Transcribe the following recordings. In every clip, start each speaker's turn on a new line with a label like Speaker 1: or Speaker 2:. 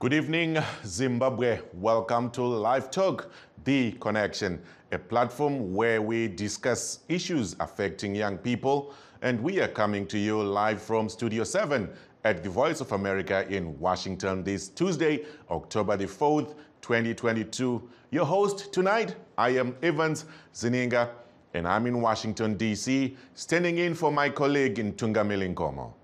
Speaker 1: Good evening, Zimbabwe. Welcome to Livetalk, The Connection, a platform where we discuss issues affecting young people. And we are coming to you live from Studio 7 at the Voice of America in Washington this Tuesday, October the 4th, 2022. Your host tonight, I am Evans Zininga, and I'm in Washington, D.C., standing in for my colleague in Tungamili Nkomo.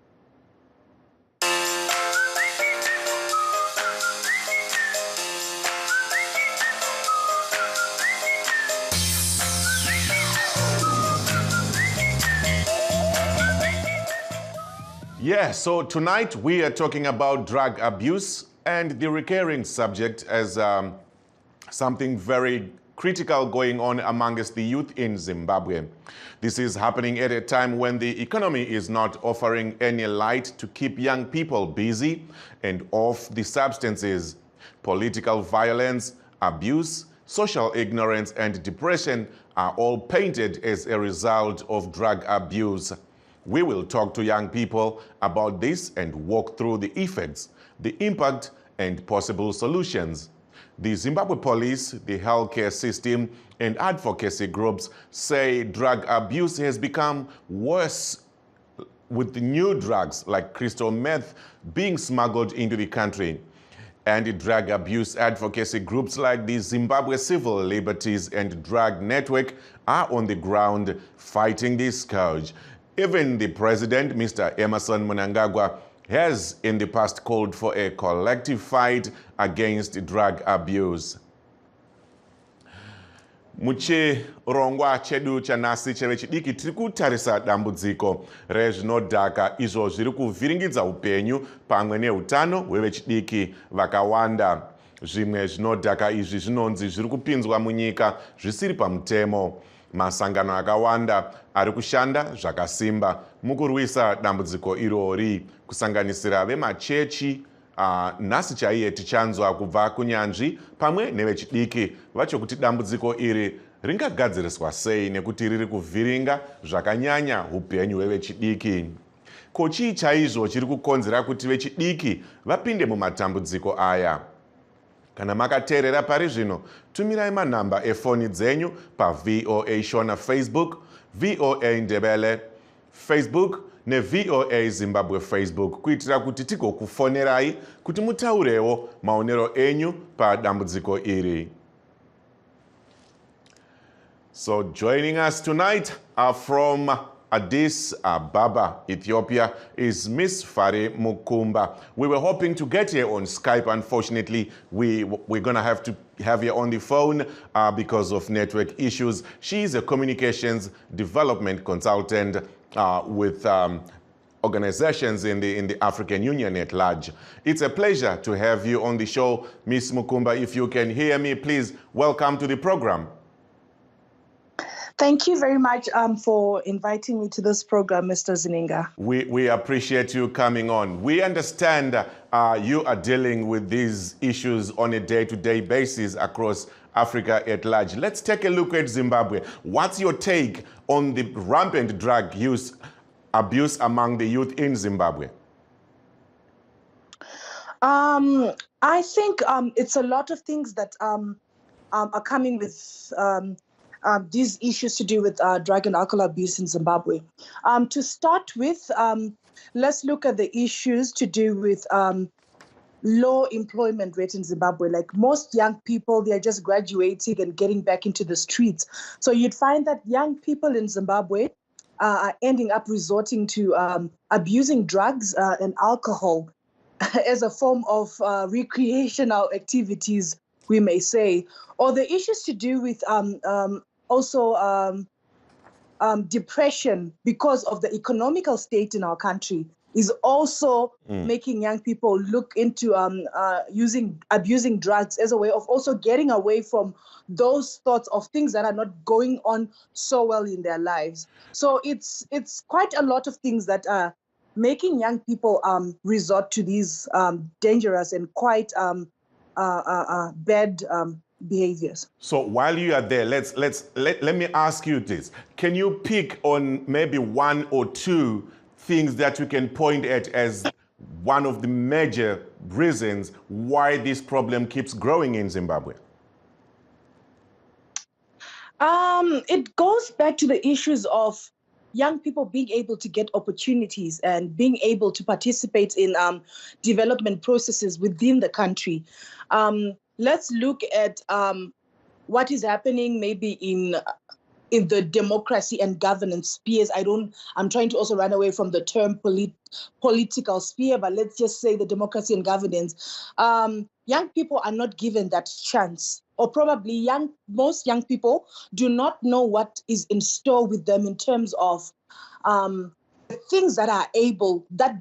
Speaker 1: Yeah, so tonight we are talking about drug abuse and the recurring subject as something very critical going on amongst the youth in Zimbabwe. This is happening at a time when the economy is not offering any light to keep young people busy and off the substances. Political violence, abuse, social ignorance, and depression are all painted as a result of drug abuse. We will talk to young people about this and walk through the effects, the impact, and possible solutions. The Zimbabwe police, the healthcare system, and advocacy groups say drug abuse has become worse with the new drugs like crystal meth being smuggled into the country. Anti-drug abuse advocacy groups like the Zimbabwe Civil Liberties and Drug Network are on the ground fighting this scourge. Even the president, Mr. Emmerson Mnangagwa, has in the past called for a collective fight against drug abuse. Muchirongwa chedu chanasi chevechidiki tiri kutarisa dambudziko rezvinodhaka izvo zviri kuvhiringidza upenyu pamwe neutano hwevechidiki vakawanda. Zvimwe zvinodhaka izvi zvinonzi zviri kupinzwa munyika zvisiri pamutemo. Masangano akawanda ari kushanda zvakasimba mukurwisa dambudziko irori, kusanganisira vemachechi. Nhasi chaiye tichanzwa kubva kunyanzvi pamwe nevechidiki vacho kuti dambudziko iri ringagadziriswa sei nekuti riri kuvhiringa zvakanyanya upenyu hwevechidiki. Ko chii chaizvo chiri kukonzera kuti vechidiki vapinde mumatambudziko aya? Kana makateerera pari zvino, tumirai manhamba efoni dzenyu paVOA Shona Facebook, VOA Ndebele Facebook neVOA Zimbabwe Facebook kuitira kuti tigokufonerai kuti mutaurewo maonero enyu padambudziko iri. So joining us tonight are from Addis Ababa, Ethiopia, is Miss Fare Mukumba. We were hoping to get here on Skype. Unfortunately, we're going to have her on the phone because of network issues. She is a communications development consultant with organizations in the African Union at large. It's a pleasure to have you on the show, Miss Mukumba. If you can hear me, please welcome to the program.
Speaker 2: Thank you very much for inviting me to this program, Mr. Zininga.
Speaker 1: We appreciate you coming on. We understand you are dealing with these issues on a day-to-day basis across Africa at large. Let's take a look at Zimbabwe. What's your take on the rampant drug abuse among the youth in Zimbabwe?
Speaker 2: I think it's a lot of things that are coming with these issues to do with drug and alcohol abuse in Zimbabwe. To start with, let's look at the issues to do with low employment rate in Zimbabwe. Like most young people, they're just graduating and getting back into the streets. So you'd find that young people in Zimbabwe are ending up resorting to abusing drugs and alcohol as a form of recreational activities, we may say. Or the issues to do with also depression because of the economical state in our country is also making young people look into abusing drugs as a way of also getting away from those thoughts of things that are not going on so well in their lives. So it's quite a lot of things that are making young people resort to these dangerous and quite bad behaviors.
Speaker 1: So while you are there, let me ask you this. Can you pick on maybe one or two things that you can point at as one of the major reasons why this problem keeps growing in Zimbabwe?
Speaker 2: It goes back to the issues of young people being able to get opportunities and being able to participate in development processes within the country. Let's look at what is happening maybe in the democracy and governance spheres. I'm trying to also run away from the term political sphere, but let's just say the democracy and governance. Young people are not given that chance, or probably most young people do not know what is in store with them in terms of things that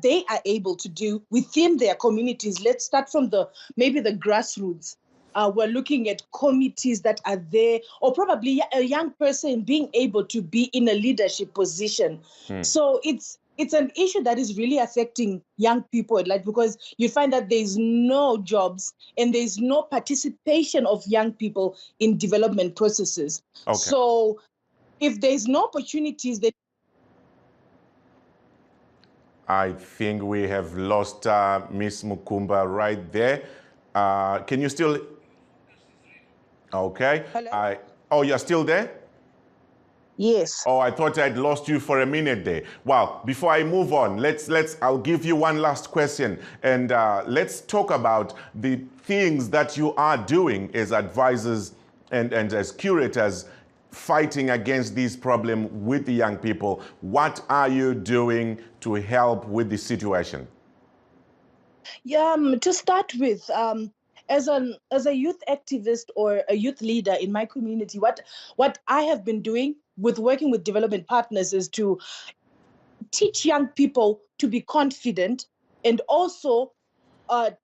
Speaker 2: they are able to do within their communities. Let's start from maybe the grassroots. We're looking at committees that are there, or probably a young person being able to be in a leadership position. So it's an issue that is really affecting young people, because you find that there's no jobs and there's no participation of young people in development processes. Okay. So if there's no opportunities, then
Speaker 1: I think we have lost Ms. Mukumba right there. Can you still? Okay.
Speaker 2: Hello?
Speaker 1: Oh, you're still there?
Speaker 2: Yes.
Speaker 1: Oh, I thought I'd lost you for a minute there. Well, before I move on, I'll give you one last question, and let's talk about the things that you are doing as advisors and as curators fighting against this problem with the young people. What are you doing to help with the situation?
Speaker 2: Yeah, to start with, as a youth activist or a youth leader in my community, what I have been doing with working with development partners is to teach young people to be confident and also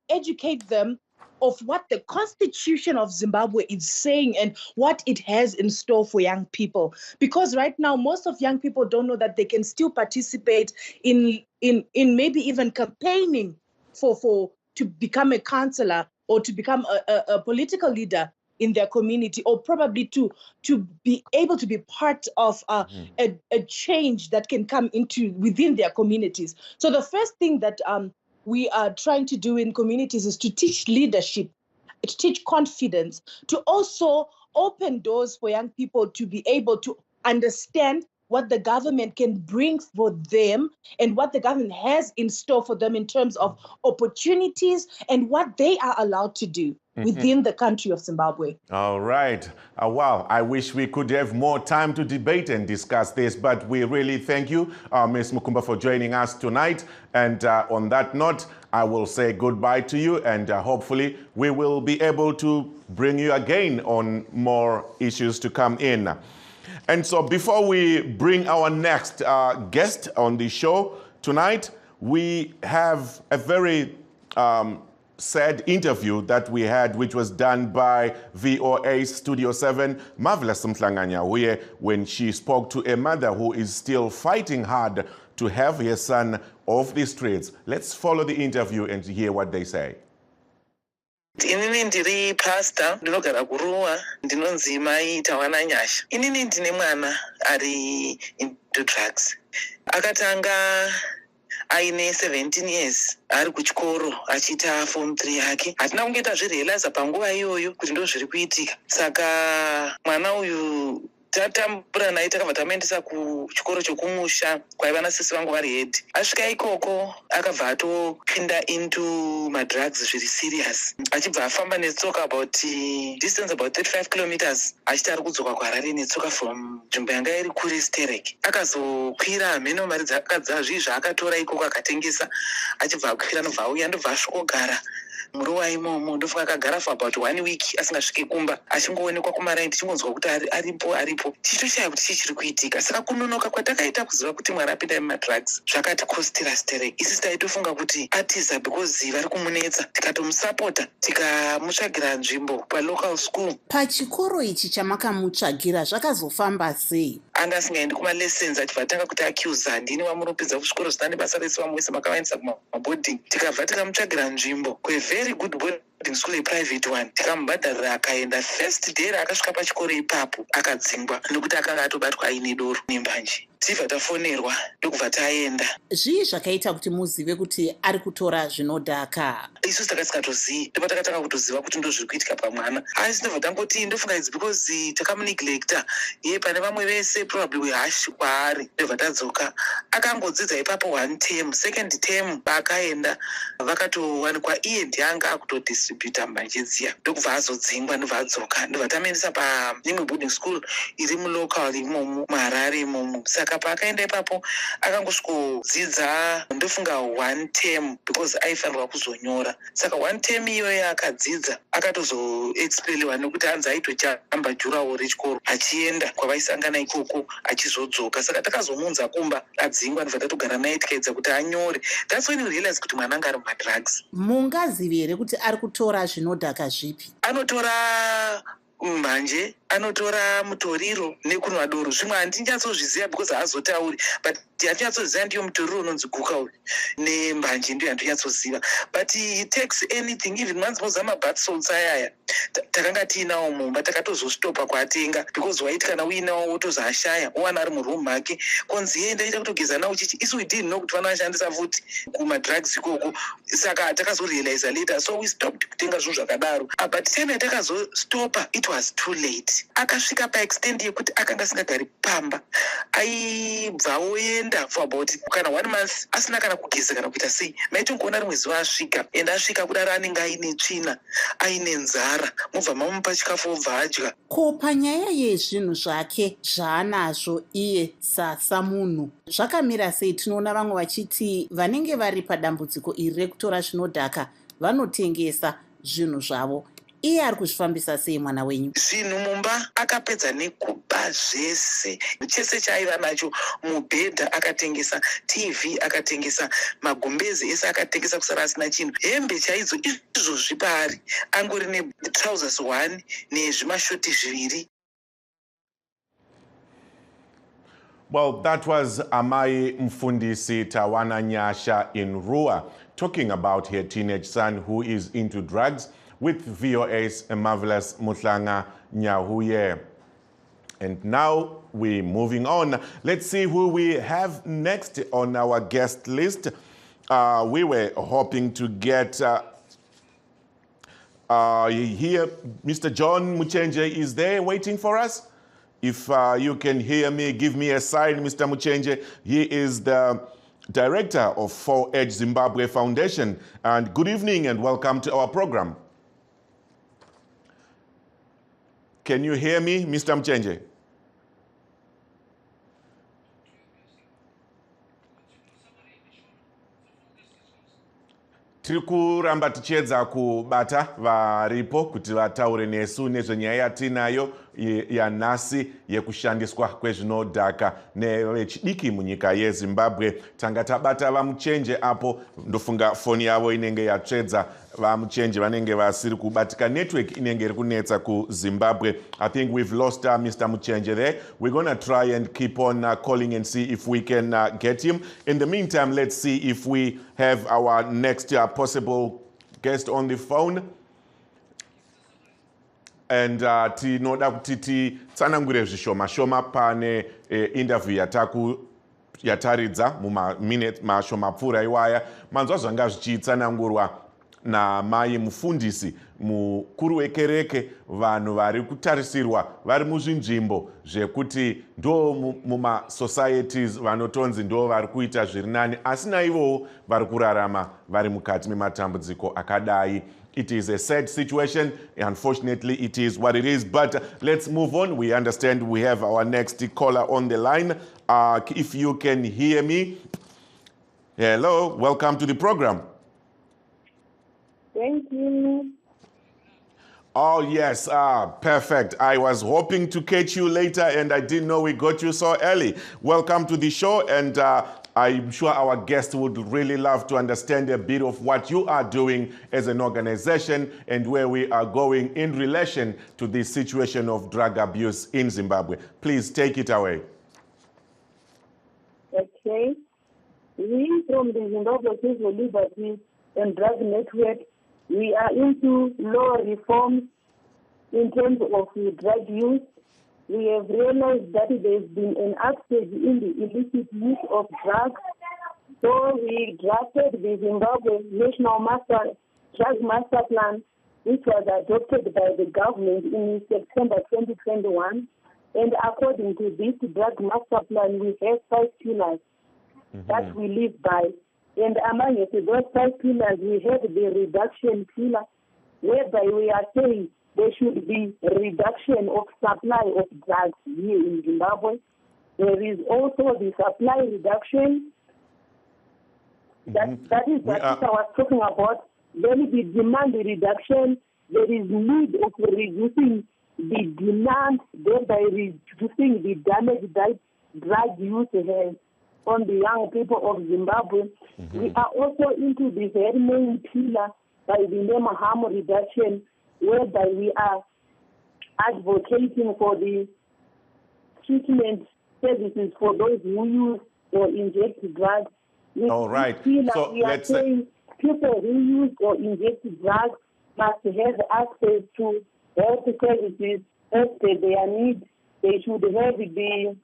Speaker 2: educate them of what the Constitution of Zimbabwe is saying and what it has in store for young people. Because right now, most of young people don't know that they can still participate in maybe even campaigning to become a councillor or to become a political leader in their community, or probably to be able to be part of a change that can come within their communities. So the first thing that we are trying to do in communities is to teach leadership, to teach confidence, to also open doors for young people to be able to understand what the government can bring for them and what the government has in store for them in terms of opportunities and what they are allowed to do within the country of Zimbabwe.
Speaker 1: All right. Well, I wish we could have more time to debate and discuss this, but we really thank you, Ms. Mukumba, for joining us tonight. And on that note, I will say goodbye to you, and hopefully we will be able to bring you again on more issues to come in. And so before we bring our next guest on the show tonight, we have a very sad interview that we had, which was done by VOA Studio 7, Marvelous Mhlanganya, when she spoke to a mother who is still fighting hard to have her son off the streets. Let's follow the interview and hear what they say.
Speaker 3: Inini ndiri pastor ndinogara kuruwa ndinonzi mai Tawana Nyasha. Inini ndine mwana ari into drugs. Akatanga aine 17 years ari kuchikoro achiita form 3 yake. Hatina kungoita zvirealize panguva iyoyo kuti ndo zviri kuitika. Saka mwana uyu tatambura naye takabva tamuendesa kuchikoro chokumusha kwaiva nasisi vangu vari head. Asvika ikoko akabva atopinda into madrugs zviri serious. Achibva afamba netsoka about distance about 35 kilometers achiti ari kudzoka kuHarare netsoka from nzvimbo yanga iri kure Sterek. Akazokwira mheno mari dzakadza zvii zvaakatora ikoko akatengesa. Achibva akwira nobva auya ndobva asvikogara muruwa imomo. Ndofunga akagara for about 1 week asingasviki kumba, achingoonekwa kumaraini tichingonzwa kuti aripo tichitoshaya kuti chii chiri kuitika. Saka kunonoka kwatakaita kuziva kuti mwana apinda mumadrugs zvakatikostira Sterek. Isi taitofunga kuti atiza because vari kumunetsa, tikatomusapota tikamutsvagira nzvimbo palocal school.
Speaker 4: Pachikoro ichi chamakamutsvagira zvakazofamba sei?
Speaker 3: Anga asingaendi kumalessons, achibva atanga kuti accuse ndini wamuropedza kuzvikoro zvisina nebasa rese vamuisa makavaendesa kumaboarding. Tikabva tikamutsvagira nzvimbo kwe very good boarding school, a private one. Tikamubhadharira akaenda. First day raakasvika pachikoro ipapo akadzingwa nokuti akanga atobatwa aine doro nembanje. tibva tafonerwa ndokubva taenda.
Speaker 4: zvii zvakaita kuti muzive kuti ari kutora zvinodhaka?
Speaker 3: Isusu takasikatozivi ndipo takatanga kutoziva kuti ndo zviri kuitika pamwana, asi ndobva tangoti ndofunga it's because takamuneglecta iye pane vamwe vese probably wehash kwaari. Ndobva tadzoka akangodzidza ipapo 1 term, second term paakaenda vakatowanikwa iye ndianga akutodistributa mbanje dziya, ndokubva azodzingwa ndobva adzoka. Ndobva tamuendesa paimwe boarding school iri mulocal imomo muHarare imomo. Saka paakaenda ipapo akangosvikodzidza ndofunga 1 term because aifanirwa kuzonyora. Saka 1 term iyoyo akadzidza akatozoexpeliwa nekuti hanzi aitojamba jurawo rechikoro achienda kwavaisangana ikoko achizodzoka. Saka takazomunza kumba adzingwa ndobva tatogara naye tikaedza kuti anyore. That's when you realize kuti mwana anga ari mumadrugs.
Speaker 4: Mungazive here kuti ari kutora zvinodhaka zvipi?
Speaker 3: Anotora mbanje, anotora mutoriro nekunwa doro. Zvimwe handinyatsozviziva because haazotauri, but handinyatsozviziva ndiyo mutoriro unonzi guka uyu nembanje ndiyo handinyatsozviziva, but he takes anything, even manzi mozama bath salts ayaya takanga tiinawo mumba takatozostopa kuatenga because waiti kana uinawo wotozoashaya owana ari muroom make konzi yenda ita kutogeza nawo chichi. Isu we didn't know kuti vanoshandisa futi kumadrugs ikoko. Saka takazorealize later, so we stopped kutenga zvinhu zvakadaro. But time yatakazostopa it was too late. Akasvika paextend yekuti akanga asingagari pamba, aibva oenda for about kana 1 month asina kana kugeza kana kuita sei. Maitongoona rimwe zuva asvika, ende asvika kudaro anenge aine tsvina aine nzara, mobva mamupa chikafu obva adya.
Speaker 4: Ko panyaya yezvinhu zvake zvaanazvo iye samunhu zvakamira sei? Tinoona vamwe vachiti vanenge vari padambudziko iri rekutora zvinodhaka vanotengesa zvinhu zvavo. Iye ari kuzvifambisa sei mwana wenyu?
Speaker 3: Zvinhu mumba akapedza nekuba zvese, chese chaaiva nacho. Mubhedha akatengesa, TV akatengesa, magumbezi ese akatengesa kusara asina chinhu. Hembe chaidzo izvozvi paari angori netrousers 1 nezvimashoti 2.
Speaker 1: Well, that was Amai Mfundisi Tawana Nyasha in Rua talking about her teenage son who is into drugs with VOA's marvelous Mutlanga Nyahuye. And now we're moving on. Let's see who we have next on our guest list. We were hoping to get here. Mr. John Muchenje is there waiting for us. If you can hear me, give me a sign, Mr. Muchenje. He is the director of 4H Zimbabwe Foundation. And good evening and welcome to our program. Can you hear me, Mr. Muchenje? Tiri kuramba tichiedza kubata varipo kuti vataure nesu nezvenyaya yatinayo yanhasi yekushandiswa kwezvinodhaka nevechidiki munyika yeZimbabwe. Tanga tabata vamuchenje apo, ndofunga foni yavo inenge yatsvedza. Vamuchenje vanenge vasiri kubatika, network inenge iri kunetsa kuZimbabwe. I think we've lost Mr. Muchenje there. We're going to try and keep on calling and see if we can get him. In the meantime, let's see if we have our next possible guest on the phone. And tinoda kuti titsanangure zvishoma pane interview yataridza mumaminute mashoma pfuura iwaya. Manzwa zvanga zvichitsanangurwa naMai Mufundisi, mukuru wekereke, vanhu vari kutarisirwa vari muzvinzvimbo zvekuti ndo mumasocieties vanotonzi ndo vari kuita zviri nani, asi naivowo vari kurarama vari mukati mematambudziko akadai. It is a sad situation. Unfortunately, it is what it is. But let's move on. We understand we have our next caller on the line. If you can hear me. Hello, welcome to the program.
Speaker 5: Thank you.
Speaker 1: Oh, yes, perfect. I was hoping to catch you later and I didn't know we got you so early. Welcome to the show, and I'm sure our guest would really love to understand a bit of what you are doing as an organization and where we are going in relation to this situation of drug abuse in Zimbabwe. Please take it away.
Speaker 5: Okay. We from the Zimbabwe Civil Liberties and Drug Network, we are into law reforms in terms of drug use, we have realized that there's been an upsurge in the illicit use of drugs. So we drafted the Zimbabwe National Drug Master Plan, which was adopted by the government in September 2021. And according to this drug master plan, we have 5 pillars that we live by. And among those 5 pillars, we have the reduction pillar, whereby we are saying there should be a reduction of supply of drugs here in Zimbabwe. There is also the supply reduction. That is what I was talking about. Then the demand reduction. There is need of reducing the demand, thereby reducing the damage that drug use has on the young people of Zimbabwe. We are also into the very main pillar by the name of harm reduction, whereby we are advocating for the treatment services for those who use or inject drugs.
Speaker 1: All right.
Speaker 5: So we are saying people who use or inject drugs must have access to health services as per their needs. They should have the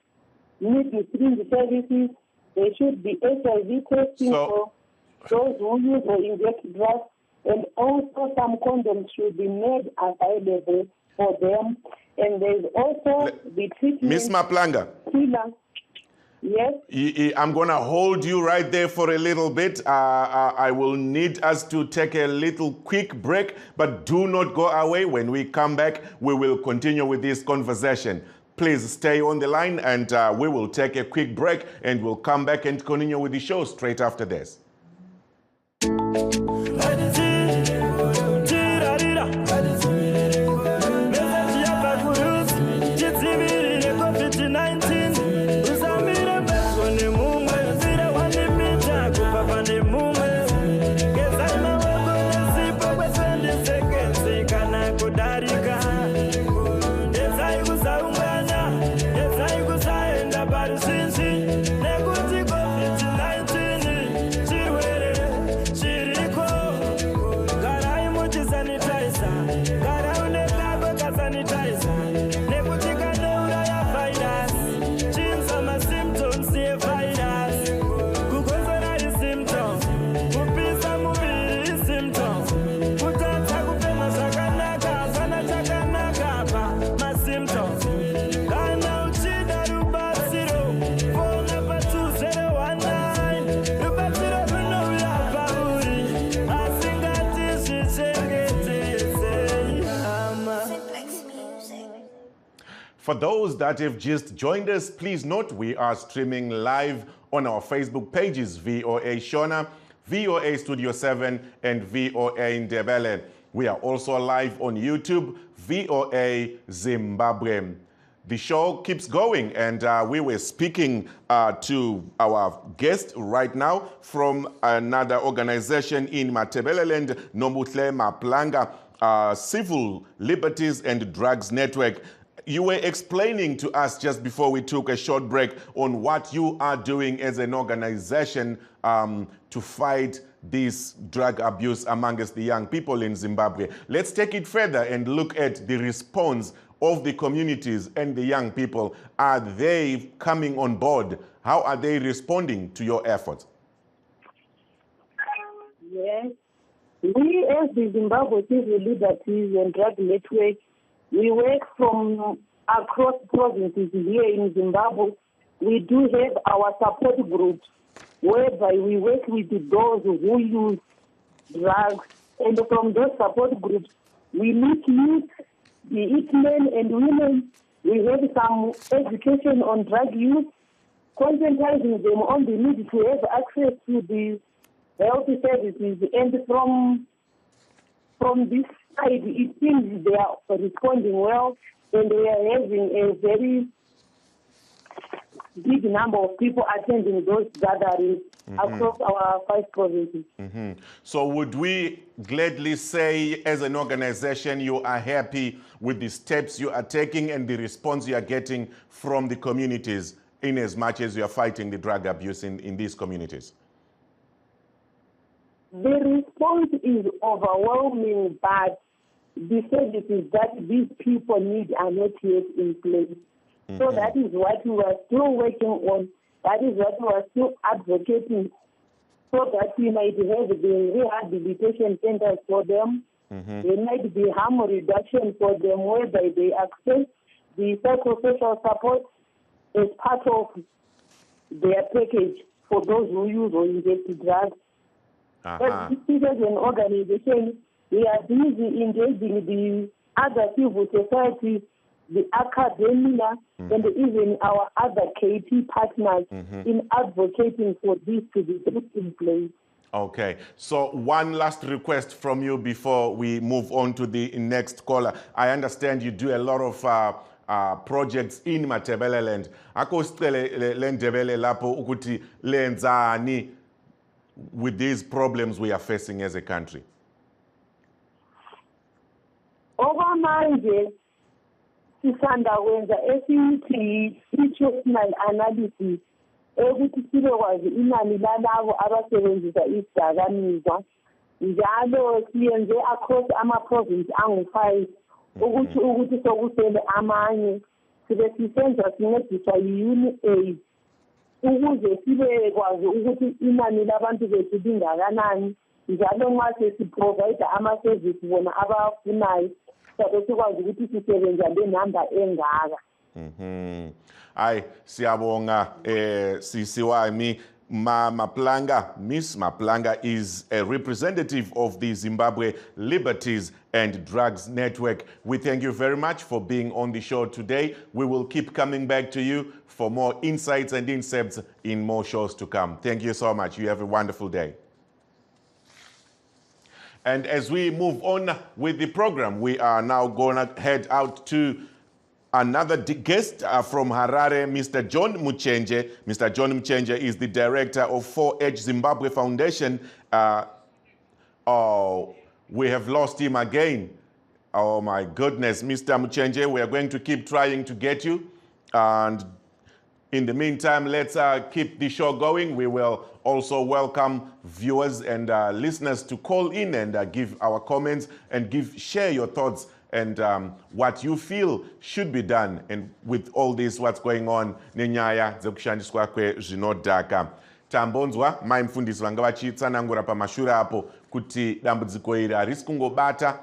Speaker 5: need-to-treat services. There should be HIV testing for those who use or inject drugs, and also some condoms should be made available for them. And there's also the treatment.
Speaker 1: Ms. Maplanga.
Speaker 5: Yes.
Speaker 1: I'm going to hold you right there for a little bit. I will need us to take a little quick break, but do not go away. When we come back, we will continue with this conversation. Please stay on the line, and we will take a quick break, and we'll come back and continue with the show straight after this. For those that have just joined us, please note we are streaming live on our Facebook pages, VOA Shona, VOA Studio 7, and VOA Ndebele. We are also live on YouTube, VOA Zimbabwe. The show keeps going, and we were speaking to our guest right now from another organization in Matebeleland, Nomuhle Maplanga, Civil Liberties and Drugs Network. You were explaining to us just before we took a short break on what you are doing as an organization to fight this drug abuse amongst the young people in Zimbabwe. Let's take it further and look at the response of the communities and the young people. Are they coming on board? How are they responding to your efforts?
Speaker 5: Yes. We as the Zimbabwe Civil Liberties and Drug Network, we work from across provinces here in Zimbabwe. We do have our support groups whereby we work with those who use drugs. And from those support groups, we meet youth, the men and women. We have some education on drug use, conscientizing them on the need to have access to the health services. And from this side, it seems they are responding well, and we are having a very big number of people attending those gatherings across our 5 provinces.
Speaker 1: So would we gladly say, as an organization, you are happy with the steps you are taking and the response you are getting from the communities in as much as you are fighting the drug abuse in these communities?
Speaker 5: The response is overwhelming, but the services that these people need are not yet in place. So that is what we are still working on. That is what we are still advocating, so that we might have the rehabilitation centers for them. There might be harm reduction for them, whereby they access the psychosocial support as part of their package for those who use or inject drugs. But this is an organization, we are busy engaging the other civil society, the academia, and even our other KT partners in advocating for this to be put in place.
Speaker 1: Okay, so one last request from you before we move on to the next caller. I understand you do a lot of projects in Matabeleland. Akosicele lendebele lapho ukuthi lenzani with these problems we are facing as a country.
Speaker 5: Okwamanje sisanda kwenza esithi situational analysis ukuthi sibekwazi inani lalabo abasebenzisa isidakamizwa, njalo siyenze across ama-province angu-5 ukuthi sokusele amanye sibe sisenza sincediswa yi-UNAIDS ukuze sibekwazi ukuthi inani labantu bethu lingakanani, njalo nxa sesiprovide ama-service bona abafunayo sabe sikwazi ukuthi sisebenza le-number engaka.
Speaker 1: Ay, siyabonga sisi wami Maplanga. Miss Maplanga is a representative of the Zimbabwe Liberties and Drugs Network. We thank you very much for being on the show today. We will keep coming back to you for more insights and incepts in more shows to come. Thank you so much. You have a wonderful day. And as we move on with the program, we are now going to head out to another guest from Harare, Mr. John Muchenje. Mr. John Muchenje is the director of 4H Zimbabwe Foundation. Oh, we have lost him again. Oh my goodness, Mr. Muchenje, we are going to keep trying to get you. And in the meantime, let's keep the show going. We will also welcome viewers and listeners to call in and give our comments and share your thoughts and what you feel should be done, and with all this, what's going on nenyaya dzekushandiswa kwezvinodhaka. Tambonzwa mai mfundisi vanga vachitsanangura pamashure apo kuti dambudziko iri harisi kungobata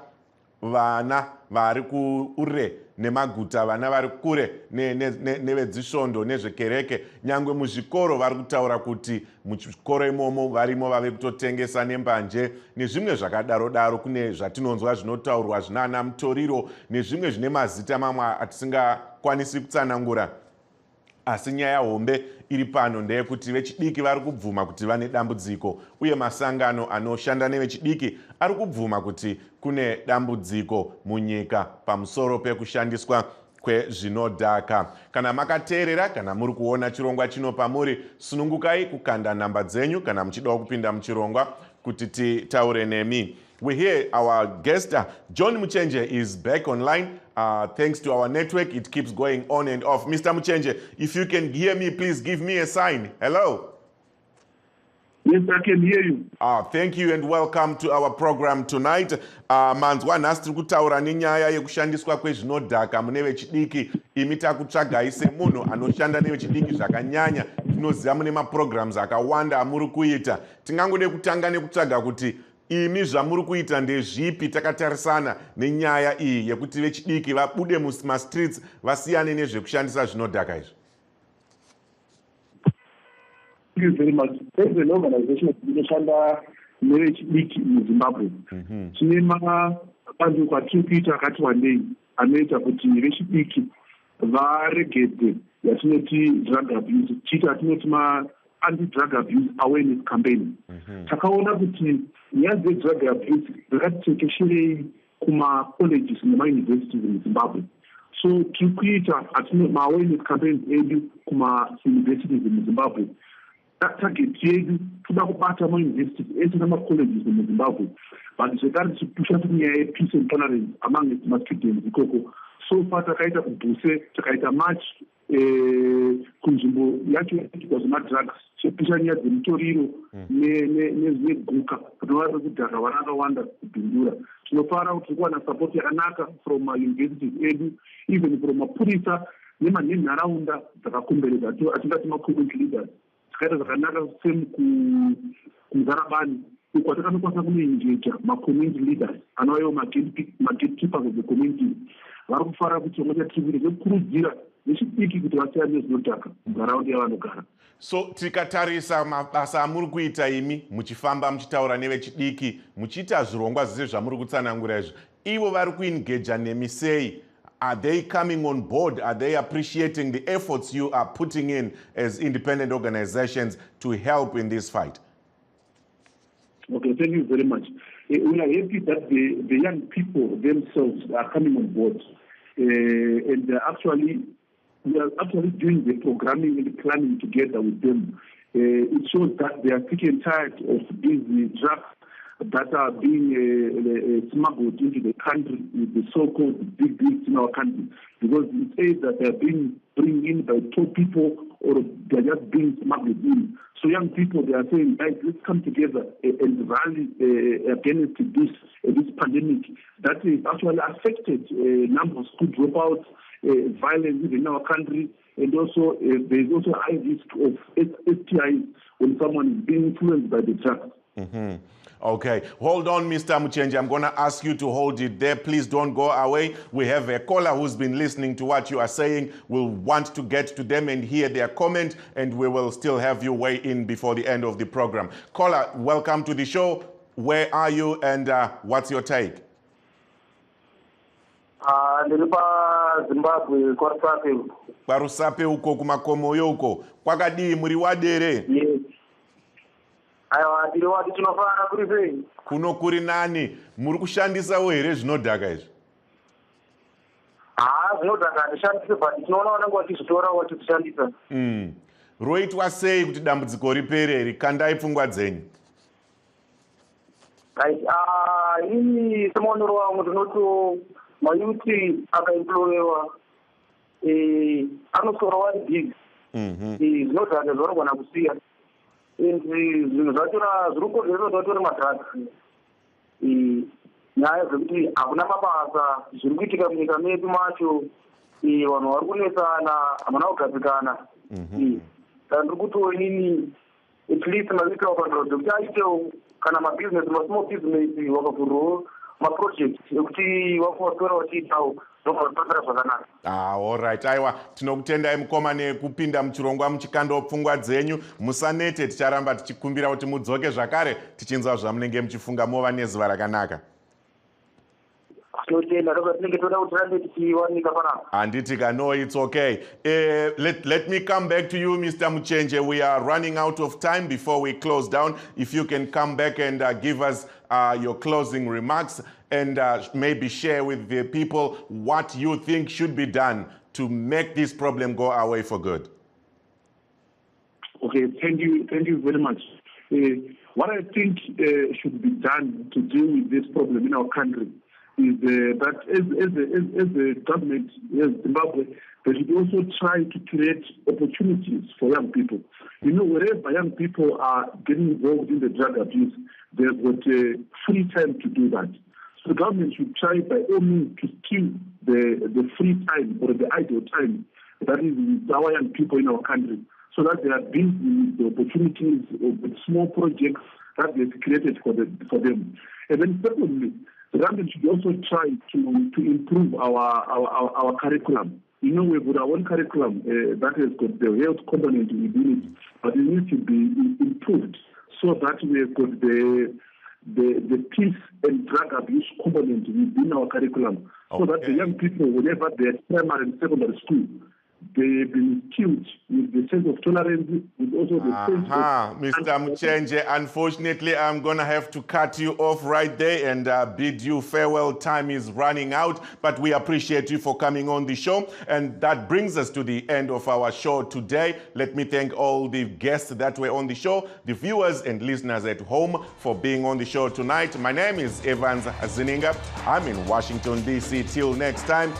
Speaker 1: vana vari kure nemaguta, vana vari kure nevedzisvondo nezvekereke. Nyangwe muzvikoro vari kutaura kuti muzvikoro imomo varimo vave kutotengesa nembanje nezvimwe zvakadaro-daro. Kune zvatinonzwa zvinotaurwa zvinana mutoriro nezvimwe zvine mazita mamwe atisingakwanisi kutsanangura. Asi nyaya hombe iri pano ndeyekuti vechidiki vari kubvuma kuti vane dambudziko, uye masangano anoshanda nevechidiki ari kubvuma kuti kune dambudziko munyika pamusoro pekushandiswa kwezvinodhaka. Kana makateerera, kana muri kuona chirongwa chino pamuri, sunungukai kukanda namba dzenyu kana muchida kupinda muchirongwa kuti titaure nemi. We hear our guest, John Muchenje, is back online. Thanks to our network, it keeps going on and off. Mr. Muchenje, if you can hear me, please give me a sign. Hello.
Speaker 6: Yes, I can hear you.
Speaker 1: Thank you and welcome to our program tonight. Manzwa nhasi tiri kutaura nenyaya yekushandiswa kwezvinodhaka mune vechidiki. Imi takutsvagai semunhu anoshanda nevechidiki zvakanyanya. Tinoziva mune maprograms akawanda amuri kuita. Tingangode kutanga nekutsvaga kuti imi zvamuri kuita ndezvipi takatarisana nenyaya iyi yekuti vechidiki vabude mumastreets vasiyane nezvekushandisa zvinodhaka izvi.
Speaker 6: Thank you very much. There's an organization inoshanda nevechidiki muZimbabwe. Tine mabandiko atiri kuita akati wandei anoita kuti vechidiki varegedze yatinoti drug abuse, tiita tinoti anti-drug abuse awareness campaign. Takaona kuti nyaya dze-drug abuse dzakatitekesherei kuma-colleges nema-universities muZimbabwe. So tiri kuita ma-awareness campaigns edu kuma-universities muZimbabwe. Target yedu toda kubata ma-universities ese nama-colleges muZimbabwe, but zvekare tichipusha kuti nyaya ye-peace and tolerance among ma-students ikoko. So far takaita kubhuse, takaita march kunzvimbo yacho yaitwa zvemadrugs, tichipusha nyaya dzemutoriro nezveguka kuti vari kudhaka vana vakawanda kubhindura. Tinofara kuti tiri kuwana support yakanaka from ma-universities edu, even from mapurisa nenharaunda dzakakomberedza atingati macommunity leaders zvakaita zvakanaka kumuzarabani uko takanokwanisa kunoenjeja macommunity leaders anova magatekeepers of the community vari kufarira kuti chirongwa chatiri kuita nekukurudzira vechidiki kuti vasiyane nezvinodhaka munharaunda yavanogara.
Speaker 1: So tikatarisa mabasa amuri kuita imi muchifamba muchitaura nevechidiki muchiita zvirongwa zvese zvamuri kutsanangura izvi, ivo vari kuengeja nemi sei? Are they coming on board? Are they appreciating the efforts you are putting in as independent organizations to help in this fight?
Speaker 6: Okay, thank you very much. We are happy that the young people themselves are coming on board. And we are actually doing the programming and the planning together with them. It shows that they are sick and tired of these drugs that are being smuggled into the country with the so-called big deals in our country. Because it says that they are being brought in by poor people or they are just being smuggled in. So young people, they are saying, guys, let's come together and rally against this pandemic that is actually affected numbers of school dropouts, violence within our country, and also there is also high risk of STIs when someone is being influenced by the drugs.
Speaker 1: Mm-hmm. Okay, hold on, Mr. Muchenje. I'm going to ask you to hold it there. Please don't go away. We have a caller who's been listening to what you are saying. We'll want to get to them and hear their comment, and we will still have you weigh in before the end of the program. Caller, welcome to the show. Where are you and what's your take?
Speaker 7: Zimbabwe,
Speaker 1: Kwarusape uko kumakomoyo uko. Kwakadii muri wadere?
Speaker 7: Yes. Aiwa, tiri wati tinofara kuri sei?
Speaker 1: Kuno kuri nani? Muri kushandisawo here zvinodhaka izvi?
Speaker 7: Zvinodhaka handishandise, but tinoona vanenge vachizvitora vachikushandisa.
Speaker 1: Roitwa sei kuti dambudziko ripere rikandai pfungwa dzenyu?
Speaker 7: Ini semaonero wangu ndinoti mayuti akaemployewa anosora wari big. Zvinodhaka zvarogona kusiya. Zvinhu zvatora zviri kukonzeresa zvatora madrugs. Nyaya dzekuti hakuna mabasa zviri kuitika munyika medu macho, vanhu vari kunetsana, hamuna kugadzikana. Saka ndiri kutiwo inini at least mazvika wakandira kuti aitewo kana mabhizinesi masmall business wakavhurirawo maproject ekuti vakuvatora vachiitawo zvovavatotera zvakanaka.
Speaker 1: Alright, aiwa tinokutendai mukoma nekupinda muchirongwa muchikandwa pfungwa dzenyu. Musanete, ticharamba tichikumbira kuti mudzoke zvakare tichinzwa zvamunenge muchifunga mova nezuva rakanaka. Anditika, no, it's okay. Let me come back to you, Mr. Muchenje. We are running out of time before we close down. If you can come back and give us your closing remarks and maybe share with the people what you think should be done to make this problem go away for good.
Speaker 6: Okay, thank you very much. What I think should be done to deal with this problem in our country is that as the government, as Zimbabwe, they should also try to create opportunities for young people. You know, wherever young people are getting involved in the drug abuse, they've got free time to do that. So the government should try by all means to kill the free time or the idle time that is with our young people in our country, so that they are busy with the opportunities of the small projects that they've created for them. And then secondly, the government should also try to improve our curriculum. You know, we've got our own curriculum that has got the health component within it, but it needs to be improved so that we've got the peace and drug abuse component within our curriculum, so that the young people, whenever they're at primary and secondary school, they've been skilled with the sense of tolerance, with also the sense of...
Speaker 1: Mr. Muchenje, unfortunately, I'm going to have to cut you off right there and bid you farewell. Time is running out, but we appreciate you for coming on the show. And that brings us to the end of our show today. Let me thank all the guests that were on the show, the viewers and listeners at home for being on the show tonight. My name is Evans Zininga. I'm in Washington, D.C. Till next time.